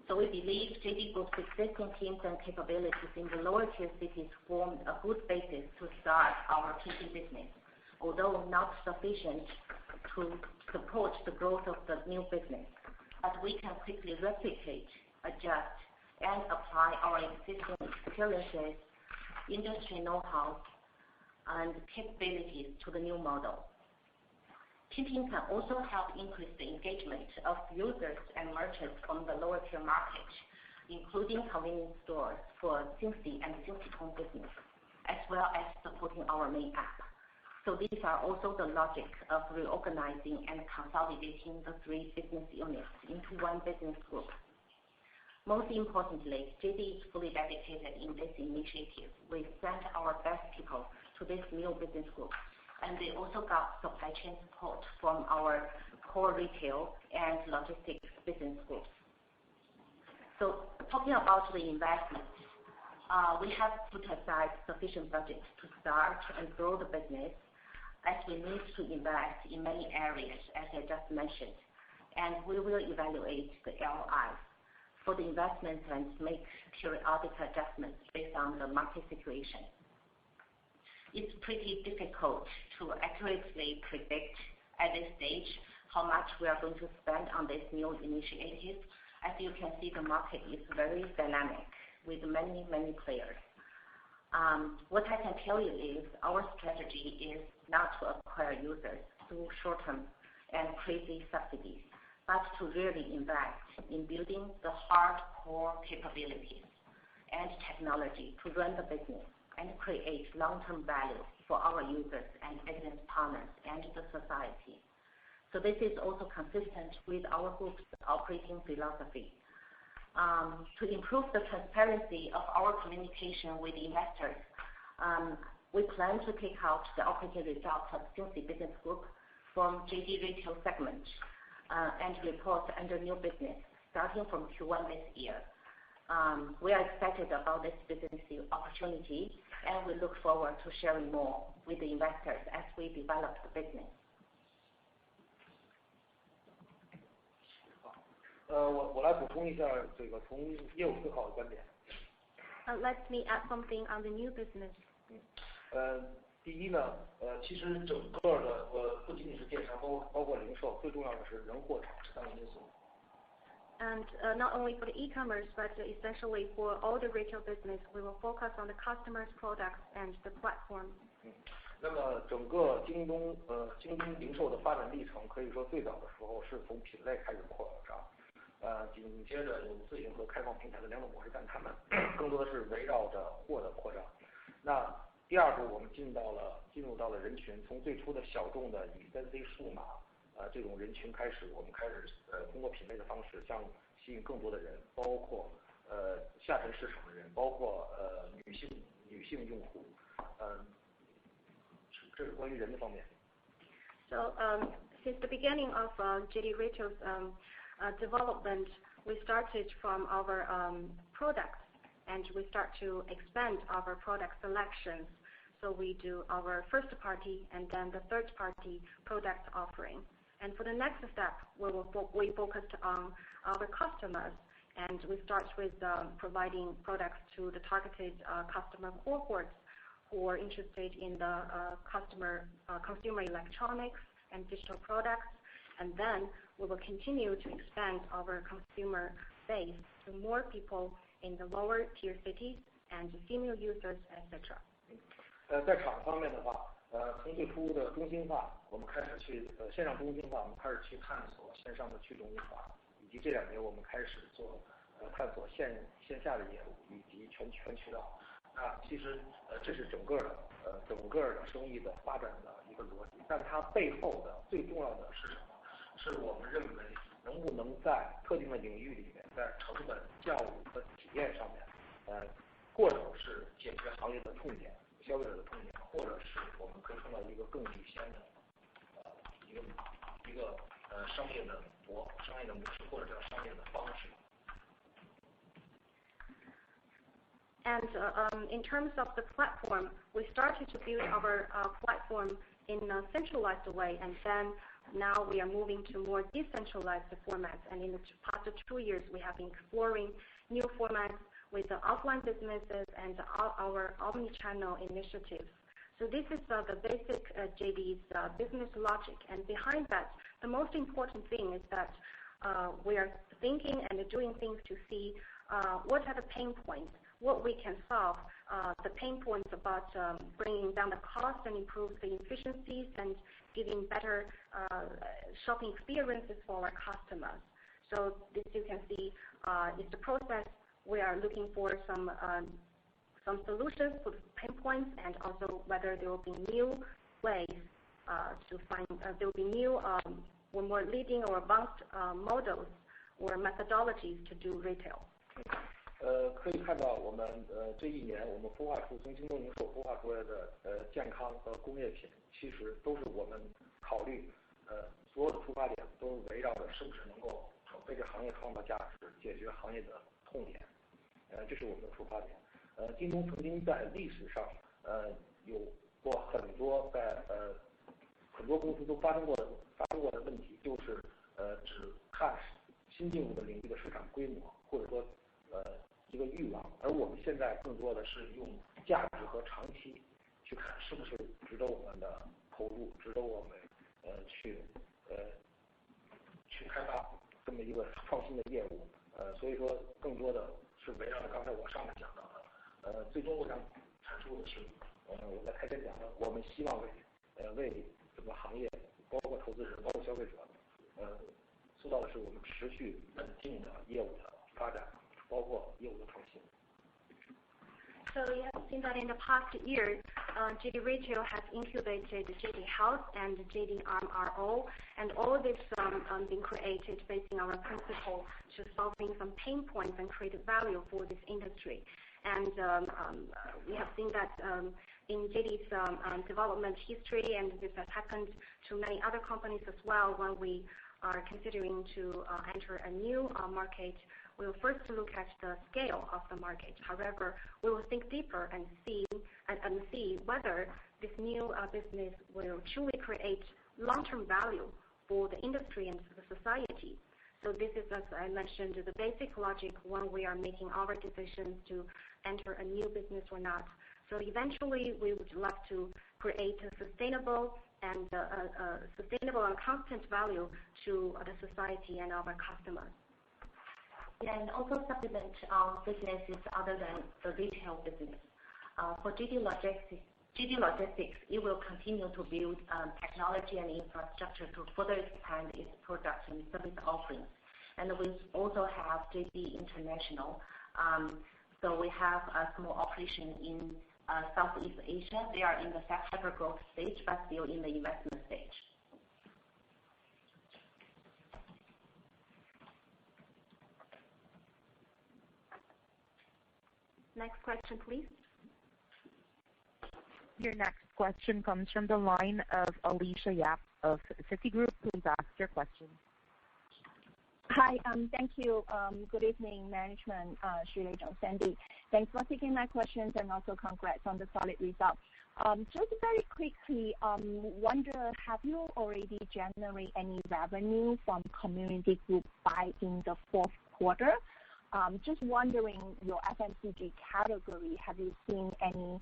[SPEAKER 4] So we believe JD Group's existing teams and capabilities in the lower tier cities form a good basis to start our Pinpin business, although not sufficient to support the growth of the new business. But we can quickly replicate, adjust, and apply our existing experiences, industry know-how, and capabilities to the new model. Pinpin can also help increase the engagement of users and merchants from the lower tier market, including convenience stores for Jingxi and Jingxitong business, as well as supporting our main app. So these are also the logic of reorganizing and consolidating the 3 business units into one business group. Most importantly, JD is fully dedicated in this initiative. We sent our best people to this new business group, and they also got supply chain support from our core retail and logistics business groups. So talking about the investment, we have put aside sufficient budget to start and grow the business, as we need to invest in many areas, as I just mentioned, and we will evaluate the ROI for the investments and make periodic adjustments based on the market situation. It's pretty difficult to accurately predict at this stage how much we are going to spend on this new initiative. As you can see, the market is very dynamic with many, many players. What I can tell you is our strategy is not to acquire users through short-term and crazy subsidies, but to really invest in building the hardcore capabilities and technology to run the business and create long-term value for our users and business partners and the society. So this is also consistent with our group's operating philosophy. To improve the transparency of our communication with investors, we plan to take out the operating results of Jingxi Business Group from JD Retail segment and report under new business starting from Q1 this year. We are excited about this business opportunity, and we look forward to sharing more with the investors as we develop the business.
[SPEAKER 3] 我来补充一下这个从业务思考的观点。
[SPEAKER 4] Let me add something on the new business.
[SPEAKER 3] 第一呢，其实整个的不仅仅是电商，包括零售，最重要的是人货场这三个因素。
[SPEAKER 4] And not only for the e-commerce, but essentially for all the retail business, we will focus on the customers, products, and the platform.
[SPEAKER 3] 那么整个京东零售的发展历程，可以说最早的时候是从品类开始扩张，紧接着有自营和开放平台的两种模式，但他们更多的是围绕着货的扩张。那第二步，我们进入到了人群，从最初的小众的以 3C 数码这种人群开始，我们开始通过品类的方式，吸引更多的人，包括下沉市场的人，包括女性用户，这是关于人的方面。
[SPEAKER 4] So since the beginning of JD Retail's development, we started from our products, and we start to expand our product selections. So we do our first party and then the third party product offering. And for the next step, we focused on our customers, and we start with providing products to the targeted customer cohorts who are interested in the consumer electronics and digital products. And then we will continue to expand our consumer base to more people in the lower tier cities and female users, etc.
[SPEAKER 3] 在厂方面的话，从最初的中心化，我们开始去线上中心化，我们开始去探索线上的去中心化，以及这2年我们开始探索线下的业务以及全渠道。其实这是整个的生意的发展的一个逻辑，但它背后的最重要的是什么？是我们认为能不能在特定的领域里面，在成本、教育和体验上面，或者是解决行业的痛点、消费者的痛点，或者是我们可以创造一个更领先的一个商业的模式，或者叫商业的方式。
[SPEAKER 4] And in terms of the platform, we started to build our platform in a centralized way, and then now we are moving to more decentralized formats. And in the past 2 years, we have been exploring new formats with the offline businesses and our omni-channel initiatives. So this is the basic JD's business logic. And behind that, the most important thing is that we are thinking and doing things to see what are the pain points, what we can solve, the pain points about bringing down the cost and improve the efficiencies and giving better shopping experiences for our customers. So this you can see is the process. We are looking for some solutions for the pain points, and also whether there will be new ways to find, there will be new or more leading or advanced models or methodologies to do retail.
[SPEAKER 3] 可以看到我们这1年我们孵化出从京东零售孵化出来的健康和工业品，其实都是我们考虑所有的出发点都是围绕着是不是能够为这行业创造价值，解决行业的痛点，这是我们的出发点。京东曾经在历史上有过很多很多公司都发生过的问题，就是只看新进入的领域的市场规模，或者说一个欲望，而我们现在更多的是用价值和长期去看是不是值得我们的投入，值得我们去开发这么一个创新的业务。所以说更多的是围绕着刚才我上面讲到的，最终我想阐述的是，我在开篇讲的，我们希望为整个行业，包括投资人，包括消费者，塑造的是我们持续稳定的业务的发展，包括业务的创新。
[SPEAKER 4] So you have seen that in the past year, JD Retail has incubated JD Health and JD RO, and all of this been created based on our principle to solving some pain points and create value for this industry. And we have seen that in JD's development history, and this has happened to many other companies as well. When we are considering to enter a new market, we will first look at the scale of the market. However, we will think deeper and see whether this new business will truly create long-term value for the industry and the society. So this is, as I mentioned, the basic logic when we are making our decisions to enter a new business or not. So eventually, we would love to create a sustainable and constant value to the society and our customers.
[SPEAKER 2] Yeah, and also supplement businesses other than the retail business. For JD Logistics, it will continue to build technology and infrastructure to further expand its product and service offerings. And we also have JD International. So we have a small operation in Southeast Asia. They are in the hyper-growth stage, but still in the investment stage.
[SPEAKER 4] Next question, please.
[SPEAKER 1] Your next question comes from the line of Alicia Yap of Citigroup. Please ask your question.
[SPEAKER 7] Hi, thank you. Good evening, management, Xu Lei, Sandy. Thanks for taking my questions and also congrats on the solid results. Just very quickly, wonder, have you already generated any revenue from community group buy in the fourth quarter? Just wondering, your FMCG category, have you seen any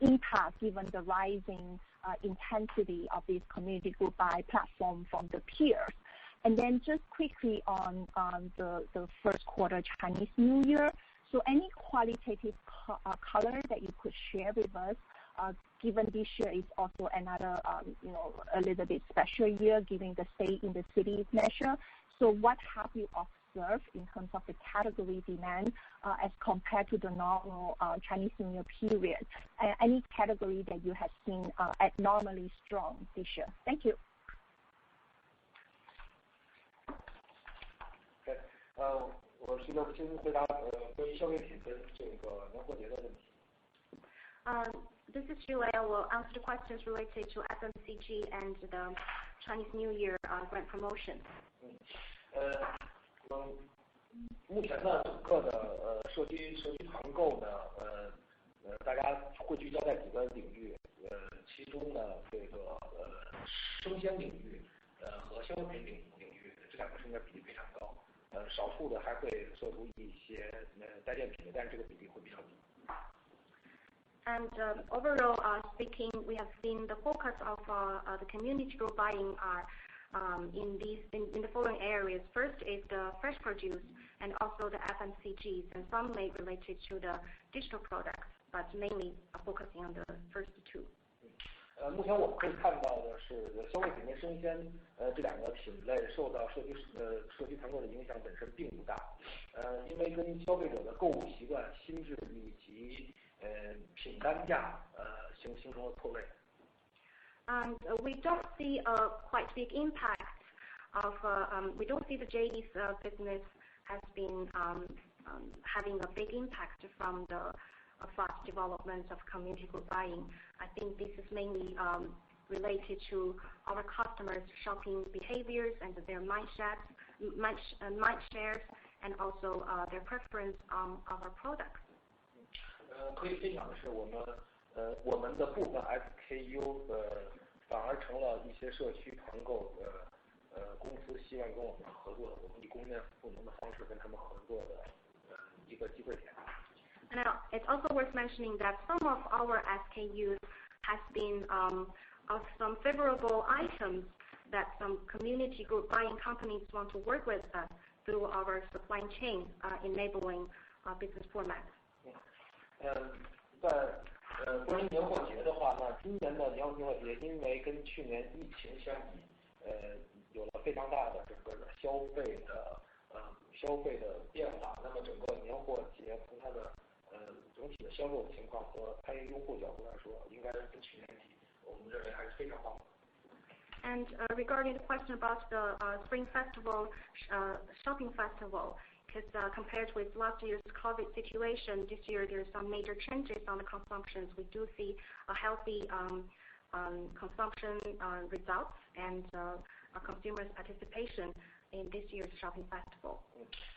[SPEAKER 7] impact given the rising intensity of this community group buy platform from the peers? And then just quickly on the first quarter Chinese New Year, so any qualitative color that you could share with us, given this year is also another, a little bit special year, given the stay in the city measure. So what have you observed in terms of the category demand as compared to the normal Chinese New Year period? Any category that you have seen abnormally strong this year? Thank you.
[SPEAKER 3] 我现在先回答关于消费品跟这个年货节的问题。
[SPEAKER 4] This is Xu Lei. I will answer the questions related to FMCG and the Chinese New Year grant promotion.
[SPEAKER 3] 目前呢，整个的社区团购呢，大家会聚焦在几个领域，其中呢，这个生鲜领域和消费品领域这两个生鲜比例非常高。少数的还会做出一些带电品的，但是这个比例会比较低。
[SPEAKER 4] And overall speaking, we have seen the focus of the community group buying are in the following areas. First is the fresh produce and also the FMCGs, and some may related to the digital products, but mainly focusing on the first two.
[SPEAKER 3] 目前我们可以看到的是，消费品跟生鲜这两个品类受到社区团购的影响本身并不大，因为跟消费者的购物习惯、心智以及品单价形成了错位。
[SPEAKER 4] And we don't see a quite big impact of we don't see the JD's business has been having a big impact from the fast development of community group buying. I think this is mainly related to our customers' shopping behaviors and their mind shares, and also their preference on our products.
[SPEAKER 3] 可以分享的是，我们的部分 SKU 反而成了一些社区团购公司希望跟我们合作，我们以供应链赋能的方式跟他们合作的一个机会点。
[SPEAKER 4] Now, it's also worth mentioning that some of our SKUs has been of some favorable items that some community group buying companies want to work with us through our supply chain, enabling business formats.
[SPEAKER 3] 在关于年货节的话，那今年的年货节因为跟去年疫情相比，有了非常大的整个的消费的变化，那么整个年货节从它的整体的销售情况和开业用户角度来说，应该跟去年比，我们认为还是非常棒的。
[SPEAKER 4] And regarding the question about the Spring Festival, shopping festival, because compared with last year's COVID situation, this year there's some major changes on the consumptions. We do see a healthy consumption results and consumers' participation in this year's shopping festival.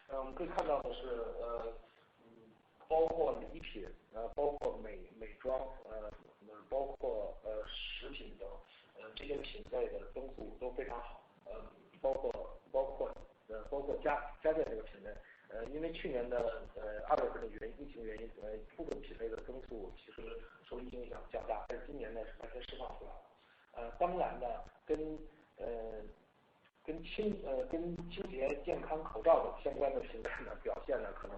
[SPEAKER 3] 我们可以看到的是，包括礼品，包括美妆，包括食品等，这些品类的增速都非常好。包括家电这个品类，因为去年的2月份的疫情原因，响较大，但是今年呢是完全释放出来了。当然呢，跟清洁、健康、口罩等相关的品类呢表现呢可能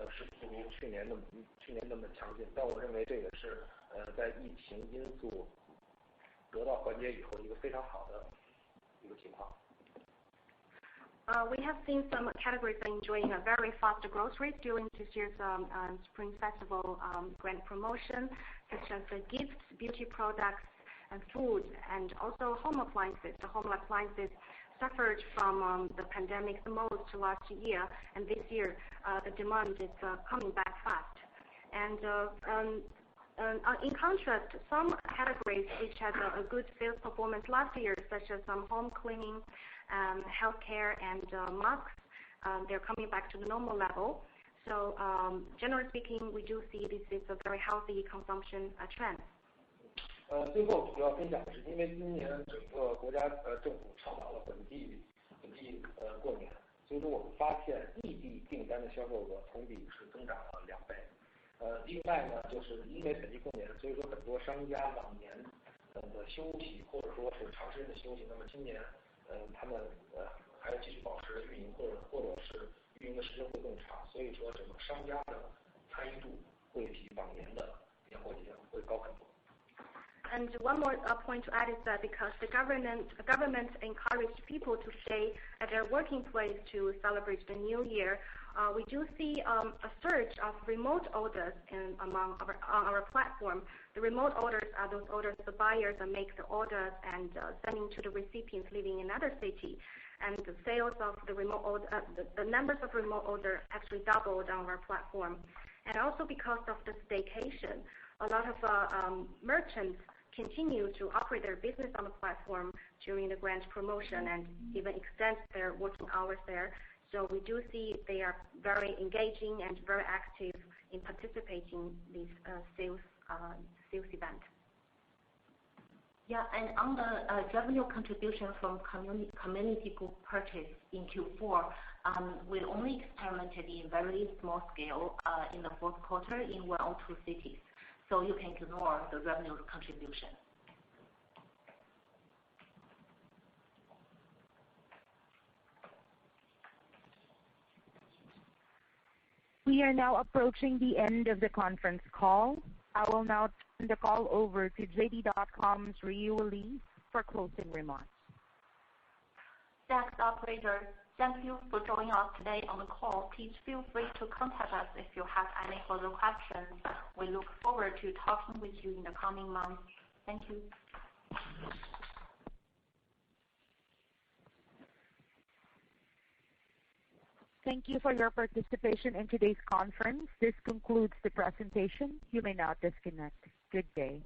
[SPEAKER 3] 是不如去年那么强劲，但我认为这个是在疫情因素得到缓解以后一个非常好的一个情况。
[SPEAKER 4] We have seen some categories enjoying a very fast growth rate during this year's Spring Festival grand promotion, such as the gifts, beauty products, and food, and also home appliances. The home appliances suffered from the pandemic the most last year, and this year the demand is coming back fast. And in contrast, some categories which had a good sales performance last year, such as some home cleaning, healthcare, and masks, they're coming back to the normal level. So generally speaking, we do see this is a very healthy consumption trend.
[SPEAKER 3] 最后主要分享的是，因为今年整个国家政府倡导了本地过年，所以说我们发现异地订单的销售额同比是增长了2倍。另外呢，就是因为本地过年，所以说很多商家往年的休息或者说是长时间的休息，那么今年他们还要继续保持运营，或者是运营的时间会更长，所以说整个商家的参与度会比往年的年货节会高很多。
[SPEAKER 4] And one more point to add is that because the government encouraged people to stay at their working place to celebrate the New Year, we do see a surge of remote orders on our platform. The remote orders are those orders the buyers make the orders and sending to the recipients living in another city. And the sales of the remote order, the numbers of remote orders actually doubled on our platform. And also because of the staycation, a lot of merchants continue to operate their business on the platform during the grand promotion and even extend their working hours there. So we do see they are very engaging and very active in participating in this sales event.
[SPEAKER 2] Yeah, and on the revenue contribution from community group purchase in Q4, we only experimented in very small scale in the fourth quarter in 1 or 2 cities. So you can ignore the revenue contribution.
[SPEAKER 1] We are now approaching the end of the conference call. I will now turn the call over to JD.com's Ryu Li for closing remarks.
[SPEAKER 2] Thanks, operator. Thank you for joining us today on the call. Please feel free to contact us if you have any further questions. We look forward to talking with you in the coming months. Thank you.
[SPEAKER 1] Thank you for your participation in today's conference. This concludes the presentation. You may now disconnect. Good day.